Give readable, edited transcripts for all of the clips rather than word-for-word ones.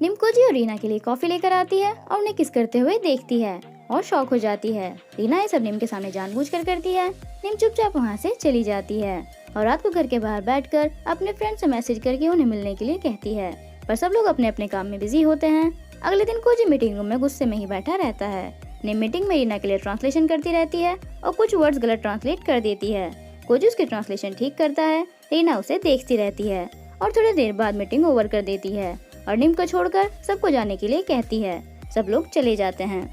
निम कोजी और रीना के लिए कॉफी लेकर आती है और उन्हें किस करते हुए देखती है और शॉक हो जाती है। रीना ये सब निम के सामने जानबूझकर करती है। निम चुपचाप वहाँ से चली जाती है और रात को घर के बाहर बैठकर अपने फ्रेंड से मैसेज करके उन्हें मिलने के लिए कहती है, पर सब लोग अपने अपने काम में बिजी होते हैं। अगले दिन कोजी मीटिंग रूम में गुस्से में ही बैठा रहता है। निम मीटिंग में रीना के लिए ट्रांसलेशन करती रहती है और कुछ वर्ड्स गलत ट्रांसलेट कर देती है। कोजी उसके ट्रांसलेशन ठीक करता है। रीना उसे देखती रहती है और थोड़ी देर बाद मीटिंग ओवर कर देती है और निम को छोड़कर सबको जाने के लिए कहती है। सब लोग चले जाते हैं।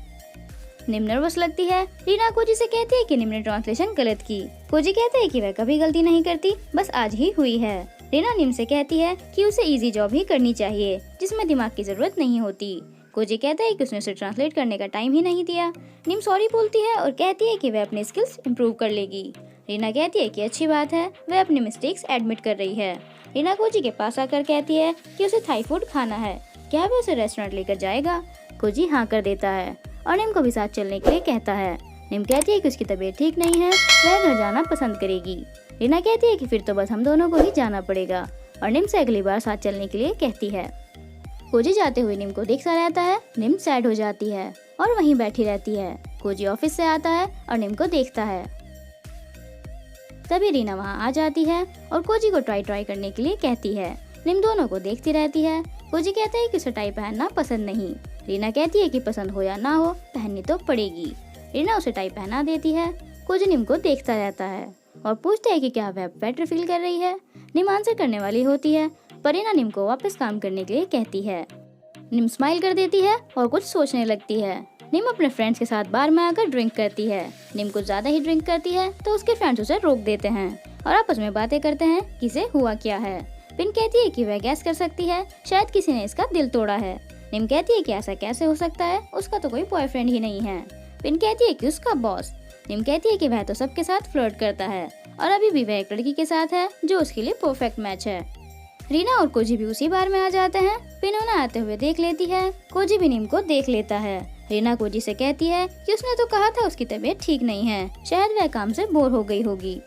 निम नर्वस लगती है। रीना कोजी से कहती है कि निम ने ट्रांसलेशन गलत की। कोजी कहते हैं कि वह कभी गलती नहीं करती, बस आज ही हुई है। रीना निम से कहती है कि उसे इजी जॉब ही करनी चाहिए जिसमें दिमाग की जरूरत नहीं होती। कोजी कहता है कि उसने उसे ट्रांसलेट करने का टाइम ही नहीं दिया। निम सॉरी बोलती है और कहती है कि वह अपने स्किल्स इम्प्रूव कर लेगी। रीना कहती है कि अच्छी बात है, वह अपनी मिस्टेक्स एडमिट कर रही है। रीना कोजी के पास आकर कहती है कि उसे थाई फूड खाना है, क्या वह उसे रेस्टोरेंट लेकर जाएगा। कोजी हाँ कर देता है और निम को भी साथ चलने के लिए कहता है। निम कहती है कि उसकी तबीयत ठीक नहीं है, वह घर जाना पसंद करेगी। रीना कहती है कि फिर तो बस हम दोनों को ही जाना पड़ेगा और निम से अगली बार साथ चलने के लिए कहती है। कोजी जाते हुए निम को देखता रहता है। निम सैड हो जाती है और वहीं बैठी रहती है। कोजी ऑफिस से आता है और निम को देखता है। तभी रीना वहाँ आ जाती है और कोजी को ट्राई करने के लिए कहती है। निम दोनों को देखती रहती है। कोजी कहता है कि उसे टाई पहनना पसंद नहीं। रीना कहती है कि पसंद हो या ना हो, पहननी तो पड़ेगी। रीना उसे टाई पहना देती है। कोजी निम को देखता रहता है और पूछता है कि क्या वह बेटर फील कर रही है। निम आंसर करने वाली होती है, पर रीना निम को वापस काम करने के लिए कहती है। निम स्माइल कर देती है और कुछ सोचने लगती है। निम अपने फ्रेंड्स के साथ बार में आकर ड्रिंक करती है। निम कुछ ज्यादा ही ड्रिंक करती है तो उसके फ्रेंड्स उसे रोक देते हैं और आपस में बातें करते हैं कि इसे हुआ क्या है। पिन कहती है कि वह गैस कर सकती है, शायद किसी ने इसका दिल तोड़ा है। निम कहती है कि ऐसा कैसे हो सकता है, उसका तो कोई बॉयफ्रेंड ही नहीं है। पिन कहती है कि उसका बॉस। निम कहती है कि वह तो सबके साथ फ्लर्ट करता है और अभी भी वह एक लड़की के साथ है जो उसके लिए परफेक्ट मैच है। रीना और कोजी भी उसी बार में आ जाते हैं। पिन उन्हें आते हुए देख लेती है। कोजी भी निम को देख लेता है। रीना कोजी से कहती है कि उसने तो कहा था उसकी तबीयत ठीक नहीं है, शायद वह काम से बोर हो गई होगी।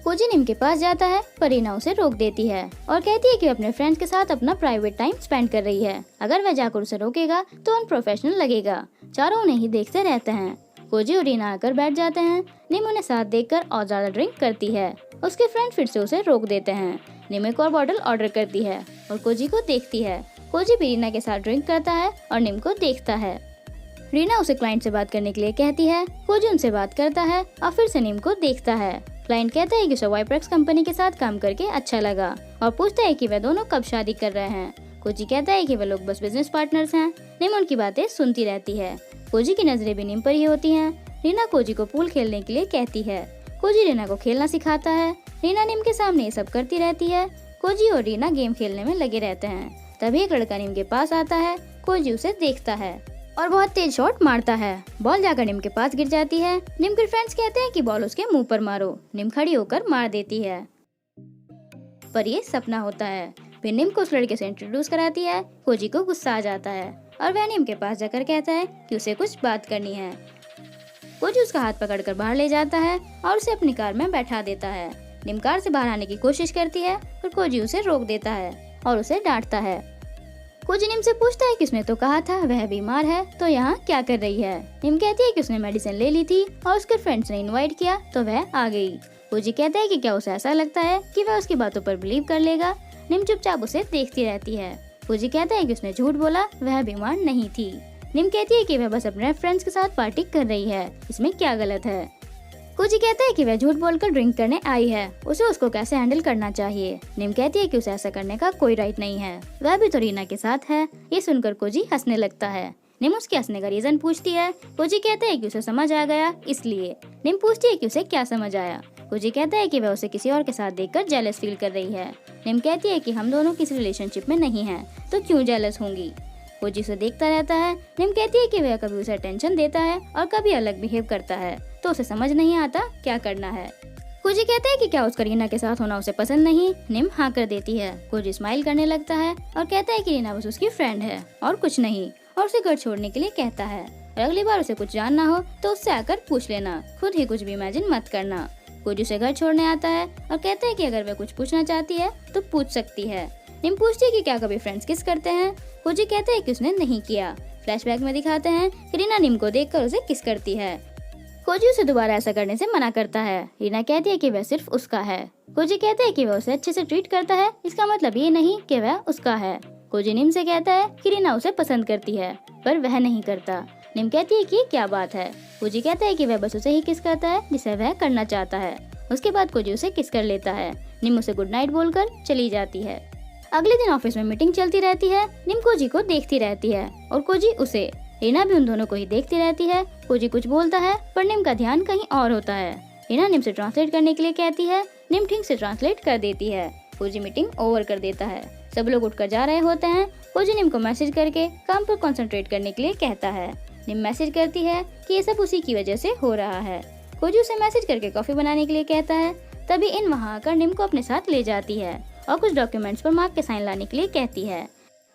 कोजी निम के पास जाता है पर रीना उसे रोक देती है और कहती है कि अपने फ्रेंड्स के साथ अपना प्राइवेट टाइम स्पेंड कर रही है। अगर वह जाकर उसे रोकेगा तो अनप्रोफेशनल लगेगा। चारों उन्हें ही देखते रहते हैं। कोजी और रीना आकर बैठ जाते हैं। निम उन्हें साथ देखकर और ज्यादा ड्रिंक करती है। उसके फ्रेंड फिर से उसे रोक देते हैं। निम एक और बॉटल ऑर्डर करती है और कोजी को देखती है। कोजी भी रीना के साथ ड्रिंक करता है और निम को देखता है। रीना उसे क्लाइंट से बात करने के लिए कहती है। कोजी उनसे बात करता है और फिर से निम को देखता है। क्लाइंट कहता है कि उसे वाइप्रेक्स कंपनी के साथ काम करके अच्छा लगा और पूछता है कि वे दोनों कब शादी कर रहे हैं। कोजी कहता है कि वे लोग बस बिजनेस पार्टनर्स हैं। निम उनकी बातें सुनती रहती है। कोजी की नजरें भी निम पर ही होती हैं। रीना कोजी को पूल खेलने के लिए कहती है। कोजी रीना को खेलना सिखाता है। रीना निम के सामने ये सब करती रहती है। कोजी और रीना गेम खेलने में लगे रहते हैं। तभी एक लड़का निम के पास आता है। कोजी उसे देखता है और बहुत तेज शॉट मारता है। बॉल जाकर निम के पास गिर जाती है। निम के फ्रेंड्स कहते हैं कि बॉल उसके मुंह पर मारो। निम खड़ी होकर मार देती है, पर ये सपना होता है। फिर निम को उस लड़के से इंट्रोड्यूस कराती है। कोजी को गुस्सा आ जाता है और वह निम के पास जाकर कहता है कि उसे कुछ बात करनी है। कोजी उसका हाथ पकड़कर बाहर ले जाता है और उसे अपनी कार में बैठा देता है। निम कार से बाहर आने की कोशिश करती है पर कोजी उसे रोक देता है और उसे डांटता है। कोजी निम से पूछता है कि उसने तो कहा था वह बीमार है, तो यहाँ क्या कर रही है। निम कहती है कि उसने मेडिसिन ले ली थी और उसके फ्रेंड्स ने इनवाइट किया तो वह आ गई। कोजी कहता है कि क्या उसे ऐसा लगता है कि वह उसकी बातों पर बिलीव कर लेगा। निम चुपचाप उसे देखती रहती है। कोजी कहता है कि उसने झूठ बोला, वह बीमार नहीं थी। निम कहती है कि वह बस अपने फ्रेंड्स के साथ पार्टी कर रही है, इसमें क्या गलत है। कोजी कहता है कि वह झूठ बोलकर ड्रिंक करने आई है, उसे उसको कैसे हैंडल करना चाहिए। निम कहती है कि उसे ऐसा करने का कोई राइट नहीं है, वह भी तो रीना के साथ है। ये सुनकर कोजी हंसने लगता है। निम उसके हंसने का रीजन पूछती है। कोजी कहता है कि उसे समझ आ गया इसलिए। निम पूछती है कि उसे क्या समझ आया। कोजी कहता है कि वह उसे किसी और के साथ देखकर जेलस फील कर रही है। निम कहती है कि हम दोनों किसी रिलेशनशिप में नहीं हैं, तो क्यों जेलस होंगी। कोजी उसे देखता रहता है। निम कहती है कि वह कभी उसे अटेंशन देता है और कभी अलग बिहेव करता है, तो उसे समझ नहीं आता क्या करना है। कोजी कहता है कि क्या उसका रीना के साथ होना उसे पसंद नहीं। निम हाँ कर देती है। कोजी स्माइल करने लगता है और कहता है कि रीना बस उसकी फ्रेंड है और कुछ नहीं, और उसे घर छोड़ने के लिए कहता है। और अगली बार उसे कुछ जानना हो तो उससे आकर पूछ लेना, खुद ही कुछ भी इमेजिन मत करना। कोजी उसे घर छोड़ने आता है और कहता है कि अगर वह कुछ पूछना चाहती है तो पूछ सकती है। निम पूछती है कि क्या कभी फ्रेंड्स किस करते हैं। कोजी कहता है कि उसने नहीं किया। फ्लैशबैक में दिखाते हैं कि रीना निम को देखकर उसे किस करती है। कोजी उसे दोबारा ऐसा करने से मना करता है। रीना कहती है कि वह सिर्फ उसका है। कोजी कहता है कि वह उसे अच्छे से ट्रीट करता है, इसका मतलब ये नहीं कि वह उसका है। कोजी निम से कहता है कि रीना उसे पसंद करती है, पर वह नहीं करता। निम कहती है कि क्या बात है। कोजी कहता है कि वह बस उसे ही किस करता है जिसे वह करना चाहता है। उसके बाद कोजी उसे किस कर लेता है। निम उसे गुड नाइट बोलकर चली जाती है। अगले दिन ऑफिस में मीटिंग चलती रहती है। निम कोजी को देखती रहती है और कोजी उसे। रीना भी उन दोनों को ही देखती रहती है। कोजी कुछ बोलता है पर निम का ध्यान कहीं और होता है। रीना निम से ट्रांसलेट करने के लिए कहती है। निम ठीक से ट्रांसलेट कर देती है। कोजी मीटिंग ओवर कर देता है। सब लोग उठकर जा रहे होते हैं। कोजी निम को मैसेज करके काम पर कंसंट्रेट करने के लिए कहता है। निम मैसेज करती है कि ये सब उसी की वजह से हो रहा है। कोजी उसे मैसेज करके कॉफी बनाने के लिए कहता है। तभी इन वहाँ आकर निम को अपने साथ ले जाती है और कुछ डॉक्यूमेंट्स पर मार्क के साइन लाने के लिए कहती है।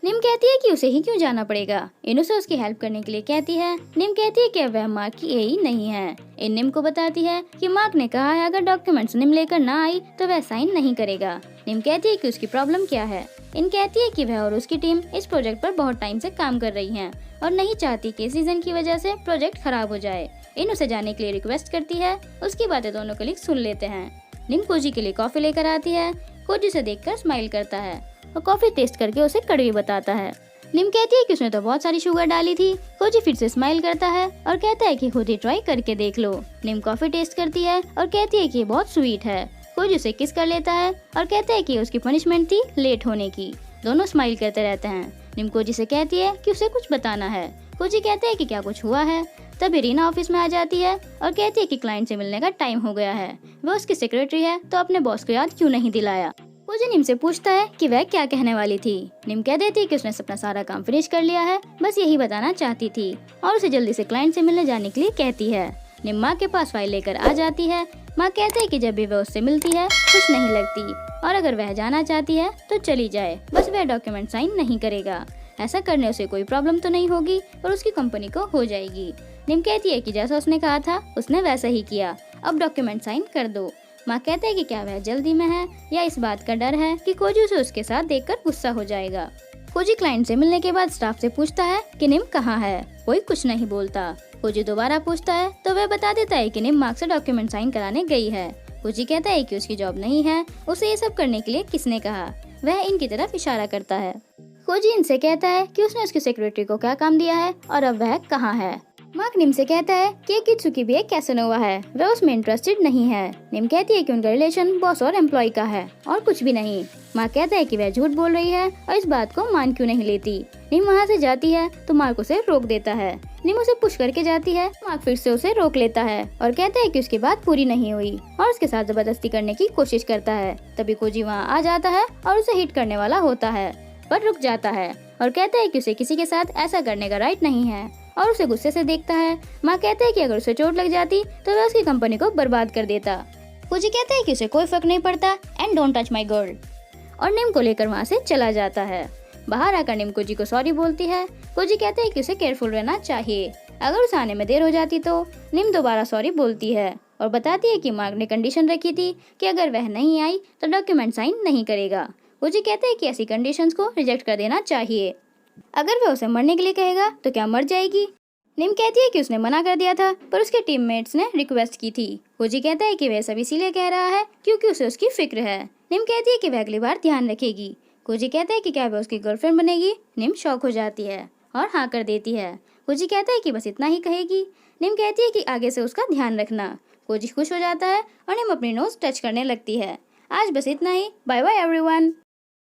निम कहती है कि उसे ही क्यों जाना पड़ेगा। इन उसे उसकी हेल्प करने के लिए कहती है। निम कहती है कि वह मार्क की एई नहीं है। इन निम को बताती है कि मार्क ने कहा है अगर डॉक्यूमेंट्स निम लेकर ना आई तो वह साइन नहीं करेगा। निम कहती है कि उसकी प्रॉब्लम क्या है। इन कहती है कि वह और उसकी टीम इस प्रोजेक्ट पर बहुत टाइम से काम कर रही है और नहीं चाहती कि सीजन की वजह से प्रोजेक्ट खराब हो जाए। इन उसे जाने के लिए रिक्वेस्ट करती है। उसकी बातें दोनों कलीग सुन लेते हैं। निम कोजी के लिए कॉफी लेकर आती है। कोजी उसे देखकर स्माइल करता है और कॉफी टेस्ट करके उसे कड़वी बताता है। निम कहती है कि उसने तो बहुत सारी शुगर डाली थी। कोजी फिर से स्माइल करता है और कहता है कि खुद ही ट्राई करके देख लो। निम कॉफी टेस्ट करती है और कहती है कि ये बहुत स्वीट है। कोजी उसे किस कर लेता है और कहता है कि उसकी पनिशमेंट थी लेट होने की। दोनों स्माइल करते रहते हैं। निम कोजी से कहती है कि उसे कुछ बताना है। कोजी कहता है कि क्या कुछ हुआ है। तभी रीना ऑफिस में आ जाती है और कहती है कि क्लाइंट से मिलने का टाइम हो गया है। वह उसकी सेक्रेटरी है तो अपने बॉस को याद क्यों नहीं दिलाया। कोजी निम से पूछता है कि वह क्या कहने वाली थी। निम कह देती है कि उसने अपना सारा काम फिनिश कर लिया है, बस यही बताना चाहती थी और उसे जल्दी से क्लाइंट से मिलने जाने के लिए कहती है। निम माँ के पास फाइल लेकर आ जाती है। माँ कहते है कि जब भी वह उससे मिलती है खुश नहीं लगती और अगर वह जाना चाहती है तो चली जाए, बस वह डॉक्यूमेंट साइन नहीं करेगा। ऐसा करने से कोई प्रॉब्लम तो नहीं होगी और उसकी कंपनी को हो जाएगी। निम कहती है कि जैसा उसने कहा था उसने वैसा ही किया, अब डॉक्यूमेंट साइन कर दो। माँ कहते है कि क्या वह जल्दी में है या इस बात का डर है कि कोजी उसे उसके साथ देखकर गुस्सा हो जाएगा। कोजी क्लाइंट से मिलने के बाद स्टाफ से पूछता है कि निम कहाँ है। कोई कुछ नहीं बोलता। कोजी दोबारा पूछता है तो वह बता देता है कि निम मार्क से डॉक्यूमेंट साइन कराने गई है। कोजी कहता है कि उसकी जॉब नहीं है, उसे ये सब करने के लिए किसने कहा। वह इनकी तरफ इशारा करता है। कोजी इनसे कहता है कि उसने उसकी सेक्रेटरी को क्या काम दिया है और अब वह कहाँ है। मार्क निम से कहता है कि कित्सुकी भी एक कैसेनोवा है, वह उसमें इंटरेस्टेड नहीं है। निम कहती है कि उनका रिलेशन बॉस और एम्प्लॉय का है और कुछ भी नहीं। मार्क कहता है कि वह झूठ बोल रही है और इस बात को मान क्यों नहीं लेती। निम वहाँ से जाती है तो मार्क उसे रोक देता है। निम उसे पुश करके जाती है। मार्क फिर से उसे रोक लेता है और कहता है कि उसकी बात पूरी नहीं हुई और उसके साथ जबरदस्ती करने की कोशिश करता है। तभी कोजी वहाँ आ जाता है और उसे हिट करने वाला होता है पर रुक जाता है और कहता है कि उसे किसी के साथ ऐसा करने का राइट नहीं है और उसे गुस्से से देखता है। माँ कहते है कि अगर उसे चोट लग जाती तो वह उसकी कंपनी को बर्बाद कर देता। कोजी कहता है कि उसे कोई फर्क नहीं पड़ता and don't touch my girl और निम को लेकर वहाँ से चला जाता है। बाहर आकर निम कोजी को सॉरी बोलती है। कोजी कहते है कि उसे केयरफुल रहना चाहिए, अगर उसे आने में देर हो जाती तो। निम दोबारा सॉरी बोलती है और बताती है कि मार्क ने कंडीशन रखी थी कि अगर वह नहीं आई तो डॉक्यूमेंट साइन नहीं करेगा। कोजी कहते है कि ऐसी कंडीशंस को रिजेक्ट कर देना चाहिए। अगर वह उसे मरने के लिए कहेगा तो क्या मर जाएगी। निम कहती है कि उसने मना कर दिया था पर उसके टीममेट्स ने रिक्वेस्ट की थी। कोजी कहता है कि वह सब इसीलिए कह रहा है क्योंकि उसे उसकी फिक्र है। निम कहती है कि वह अगली बार ध्यान रखेगी। कोजी कहता है कि क्या वह उसकी गर्लफ्रेंड बनेगी। निम शॉक हो जाती है और हाँ कर देती है। कोजी कहता है कि बस इतना ही कहेगी। निम कहती है कि आगे से उसका ध्यान रखना। कोजी खुश हो जाता है और निम अपनी नोज टच करने लगती है। आज बस इतना ही। Bye bye everyone.